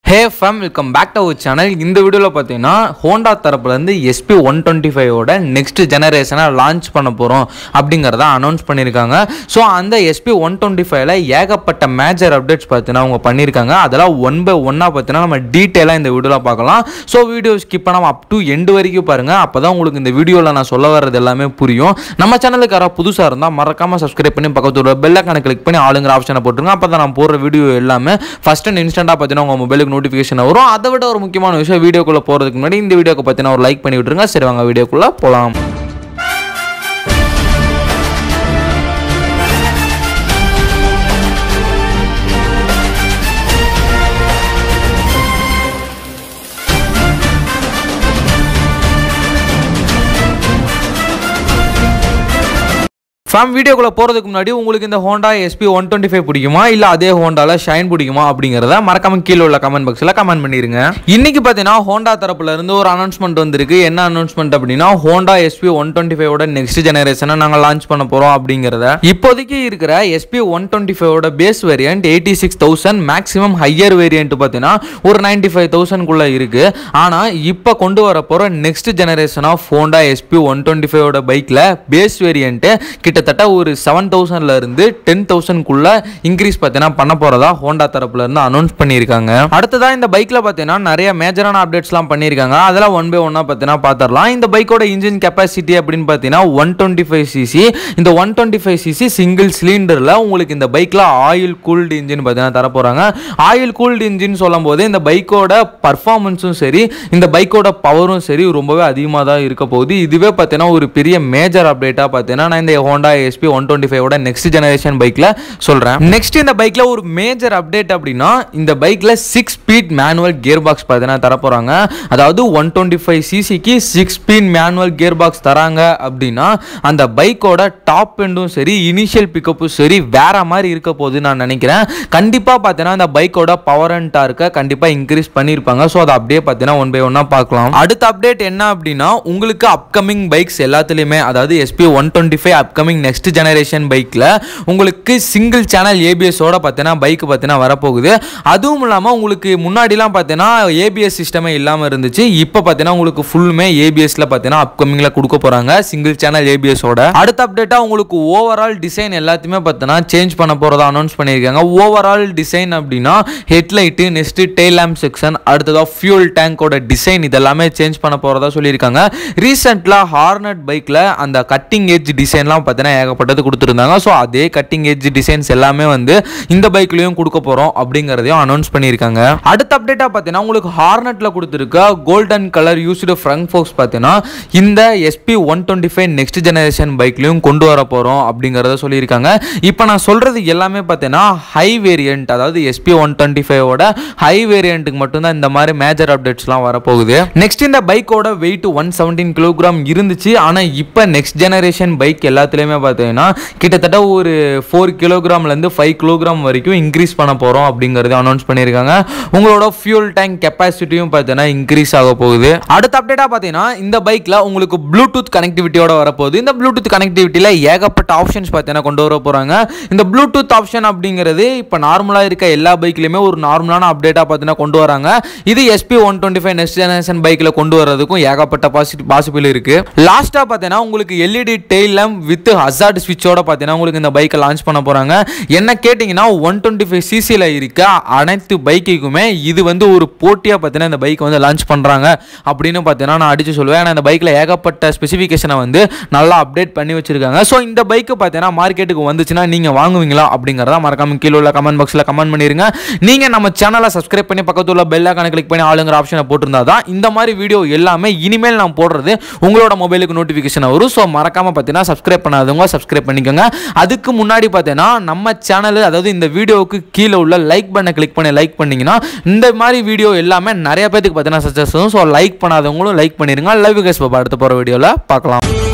Hey fam, welcome back to our channel. இந்த வீடியோல பார்த்தீங்கன்னா Honda தரப்புல இருந்து SP125 ஓட நெக்ஸ்ட் ஜெனரேஷனை லான்ச் பண்ண போறோம் அப்படிங்கறத அனௌன்ஸ் பண்ணிருக்காங்க. சோ அந்த SP125ல ஏகப்பட்ட மேஜர் அப்டேட்ஸ் பார்த்தீங்கன்னா அவங்க பண்ணிருக்காங்க. அதெல்லாம் ஒன் பை ஒன்னா பார்த்தீங்கன்னா நம்ம டீடைலா இந்த வீடியோல பார்க்கலாம். சோ வீடியோ ஸ்கிப் பண்ணாம அப் டு எண்ட் வரைக்கும் பாருங்க. அப்பதான் உங்களுக்கு இந்த வீடியோல நான் சொல்ல வர்றது எல்லாமே புரியும். நம்ம சேனலுக்கு யாராவது புதுசா இருந்தா மறக்காம சப்ஸ்கிரைப் பண்ணி பக்கத்துல பெல் ஐகானை கிளிக் பண்ணி ஆளுங்கற ஆப்ஷனை போட்டுருங்க. அப்பதான் நான் போடுற வீடியோ எல்லாமே ஃபர்ஸ்ட் அண்ட் இன்ஸ்டன்ட்டா பார்த்தீங்கன்னா உங்க மொபைலுக்கு நோட்டிஃபிகேஷன் வரும். அதை விட ஒரு முக்கியமான விஷயம், வீடியோக்குள்ள போறதுக்கு முன்னாடி இந்த வீடியோக்கு பத்தின ஒரு லைக் பண்ணி விட்டுருங்க. சரி வாங்க வீடியோக்குள்ள போலாம். ஃபேம் வீடியோக்குள்ள போறதுக்கு முன்னாடி உங்களுக்கு இந்த Honda SP125 பிடிக்குமா இல்ல அதே Hondaல ஷைன் பிடிக்குமா அப்படிங்கறத மறக்காம கீழ உள்ள கமெண்ட் பாக்ஸ்ல கமெண்ட் பண்ணிருங்க. இன்னைக்கு பாத்தீங்கன்னா Honda தரப்புல இருந்து ஒரு அனௌன்ஸ்மென்ட் வந்திருக்கு. என்ன அனௌன்ஸ்மென்ட் அப்படினா Honda SP125 ஓட நெக்ஸ்ட் ஜெனரேஷனை நாங்க லான்ச் பண்ண போறோம் அப்படிங்கறத. இப்போதைக்கு இருக்கிற SP125 ஓட base variant 86000, maximum higher variant பாத்தீங்கன்னா ஒரு 95000 குள்ள இருக்கு. ஆனா இப்ப கொண்டு வர போற next generation of Honda SP125 ஓட பைக்ல பேஸ் வேரியன்ட் கிட்டத்தட்ட ஒரு 7000 ல இருந்து 10000 குள்ள இன்கிரீஸ் பார்த்தீங்கன்னா பண்ண போறதா Honda தரப்புல இருந்து அனௌன்ஸ் பண்ணிருக்காங்க. அடுத்ததா இந்த பைக்ல பார்த்தீங்கன்னா நிறைய மேஜரான அப்டேட்ஸ்லாம் பண்ணிருக்காங்க. அதெல்லாம் ஒன் பை ஒன்னா பார்த்தீங்கன்னா பார்த்தறலாம். இந்த பைக்கோட இன்ஜின் கெபாசிட்டி அப்படின்னு பார்த்தீங்கன்னா 125 cc. இந்த 125 cc சிங்கிள் சிலிண்டர்ல உங்களுக்கு இந்த பைக்ல ஆயில் கூல்டு இன்ஜின் பார்த்தீங்கன்னா தர போறாங்க. ஆயில் கூல்டு இன்ஜின் சொல்லும்போது இந்த பைக்கோட பர்ஃபார்மன்ஸும் சரி, இந்த பைக்கோட பவரும் சரி ரொம்பவே அதிகமாக தான் இருக்க போகுது. இதுவே பார்த்தீங்கன்னா ஒரு பெரிய மேஜர் அப்டேட்டா பார்த்தீங்கன்னா நான் இந்த Honda SP125 ஓட நெக்ஸ்ட் ஜெனரேஷன் பைக்ல சொல்றேன். நெக்ஸ்ட் இந்த பைக்ல ஒரு மேஜர் அப்டேட் அப்படினா இந்த பைக்ல 6 ஸ்பீட் மேனுவல் கியர் பாக்ஸ் பார்த்தீங்கன்னா தர போறாங்க. அதாவது 125 cc க்கு 6 ஸ்பீட் மேனுவல் கியர் பாக்ஸ் தராங்க அப்படினா அந்த பைக்கோட டாப் எண்டும் சரி, இனிஷியல் பிக்கப்பும் சரி வேற மாதிரி இருக்க போகுது நான் நினைக்கிறேன். கண்டிப்பா பார்த்தீங்கன்னா இந்த பைக்கோட பவர் அண்ட் டார்க்க கண்டிப்பா இன்கிரீஸ் பண்ணிருப்பாங்க. சோ அதை அப்படியே பார்த்தீங்கன்னா ஒன் பை ஒன்னா பார்க்கலாம். அடுத்த அப்டேட் என்ன அப்படினா உங்களுக்கு அப்கமிங் பைக்ஸ் எல்லாத்துலயுமே, அதாவது SP125 அப்கமிங் நெக்ஸ்ட் ஜெனரேஷன் பைக்ல உங்களுக்கு சிங்கிள் சேனல் ABS ஓட பார்த்தீங்கன்னா பைக் பார்த்தீங்கன்னா வரப்போகுது. அதுவும் இல்லாமல் உங்களுக்கு முன்னாடிலாம் பார்த்தீங்கன்னா ABS சிஸ்டமே இல்லாமல் இருந்துச்சு. இப்போ பார்த்தீங்கன்னா உங்களுக்கு ஃபுல்லுமே ABSல பார்த்தீங்கன்னா அப்கமிங்ல கொடுக்க போறாங்க சிங்கிள் சேனல் ABS ஓட. அடுத்த அப்டேட்டா உங்களுக்கு ஓவரால் டிசைன் எல்லாத்தையுமே பார்த்தீங்கன்னா சேஞ்ச் பண்ண போறதா அனௌன்ஸ் பண்ணியிருக்காங்க. ஓவரால் டிசைன் அப்படின்னா headlight, next tail lamp section, அடுத்ததா ஃபியூல் டேங்கோட டிசைன் இதெல்லாமே சேஞ்ச் பண்ண போறதா சொல்லியிருக்காங்க. ரீசெண்ட்ல ஹார்னட் பைக்ல அந்த கட்டிங் எட்ஜ் டிசைன்லாம் பார்த்தீங்கன்னா ஏகப்பட்டது கொடுத்துருந்தாங்க. ஸோ அதே கட்டிங் எட்ஜ் டிசைன்ஸ் எல்லாமே வந்து இந்த பைக்லயும் கொடுக்க போறோம் அப்படிங்கறதையும் அனௌன்ஸ் பண்ணியிருக்காங்க. அடுத்த அப்டேட்டா பார்த்தீங்கன்னா உங்களுக்கு ஹார்னட்ல கொடுத்துருக்க golden colour used front forks பார்த்தீங்கன்னா இந்த SP125 நெக்ஸ்ட் ஜெனரேஷன் பைக்லயும் கொண்டு வர போறோம் அப்படிங்கறத சொல்லியிருக்காங்க. இப்போ நான் சொல்றது எல்லாமே பார்த்தீங்கன்னா ஹை வேரியன்ட், அதாவது SP125 ஓட ஹை வேரியன்ட்டுக்கு மட்டும்தான் இந்த மாதிரி மேஜர் அப்டேட்ஸ்லாம் வரப்போகுது. நெக்ஸ்ட் இந்த பைக்கோட வெயிட் 117 கிலோகிராம் இருந்துச்சு. ஆனா இப்போ நெக்ஸ்ட் ஜெனரேஷன் பைக் எல்லாத்துலயுமே பார்த்தீங்கன்னா கிட்டத்தட்ட ஒரு 4 கிலோகிராம்ல இருந்து 5 கிலோகிராம் வரைக்கும் இன்க்ரீஸ் பண்ண போறோம் அப்படிங்கறத அனௌன்ஸ் பண்ணிருக்காங்க. உங்களோட ஃபியூல் டேங்க் கெபாசிட்டியும் பார்த்தீங்கன்னா இன்க்ரீஸ் ஆக போகுது. அடுத்த அப்டேட்டா பார்த்தீங்கன்னா இந்த பைக்ல உங்களுக்கு ப்ளூடூத் கனெக்டிவிட்டியோட வரப்போகுது. இந்த ப்ளூடூத் கனெக்டிவிட்டியில ஏகப்பட்ட ஆப்ஷன்ஸ் பார்த்தீங்கன்னா கொண்டு வர போறாங்க. இந்த ப்ளூடூத் ஆப்ஷன் அப்படிங்கிறது இப்போ நார்மலா இருக்க எல்லா பைக்லயுமே ஒரு நார்மலான அப்டேட்டா பார்த்தீங்கன்னா கொண்டு வராங்க. இது SP125 நெக்ஸ்ட் ஜெனரேஷன் பைக்ல கொண்டு வரதுக்கும் ஏகப்பட்ட பாசிபிள் இருக்கு. லாஸ்டா பார்த்தீங்கன்னா உங்களுக்கு LED tail lamp with hazard ஸ்விட்சோட பார்த்தீங்கன்னா உங்களுக்கு இந்த பைக்கை லான்ச் பண்ண போறாங்க. என்ன கேட்டீங்கன்னா 125 cc ல இருக்க அனைத்து பைக்குக்குமே இது வந்து ஒரு போட்டியா பார்த்தீங்கன்னா இந்த பைக் வந்து லான்ச் பண்றாங்க அப்படின்னு பார்த்தீங்கன்னா நான் அடிச்சு சொல்லுவேன். ஏன்னா இந்த பைக்ல ஏகப்பட்ட ஸ்பெசிஃபிகேஷனை வந்து நல்லா அப்டேட் பண்ணி வச்சிருக்காங்க. ஸோ இந்த பைக்கு பார்த்தீங்கன்னா மார்க்கெட்டுக்கு வந்துச்சுன்னா நீங்க வாங்குவீங்களா அப்படிங்கறத மறக்காம கீழே உள்ள கமெண்ட் பாக்ஸ்ல கமெண்ட் பண்ணிருங்க. நீங்க நம்ம சேனலை சப்ஸ்கிரைப் பண்ணி பக்கத்துல உள்ள பெல் ஐகானை கிளிக் பண்ணி ஆளுங்கிற ஆப்ஷனை போட்டிருந்தா தான் இந்த மாதிரி வீடியோ எல்லாமே இனிமேல் நான் போடுறது உங்களோட மொபைலுக்கு நோட்டிஃபிகேஷன் வரும். ஸோ மறக்காம பார்த்தீங்கன்னா சப்ஸ்கிரைப் பண்ணாதவங்க சப்ஸ்கிரைப் பண்ணிக்கோங்க. அதுக்கு முன்னாடி பார்த்தீங்கன்னா நம்ம சேனல், அதாவது இந்த வீடியோவுக்கு கீழே உள்ள லைக் பண்ண கிளிக் பண்ணி லைக் பண்ணீங்கன்னா இந்த மாதிரி வீடியோ எல்லாமே நிறைய பேருக்கு பார்த்தீங்கன்னா சஜஸ்ட் ஆகும். ஸோ லைக் பண்ணாதவங்களும் லைக் பண்ணிருங்க. லவ் யூ கைஸ், பாப்பா அடுத்த போற வீடியோல பார்க்கலாம்.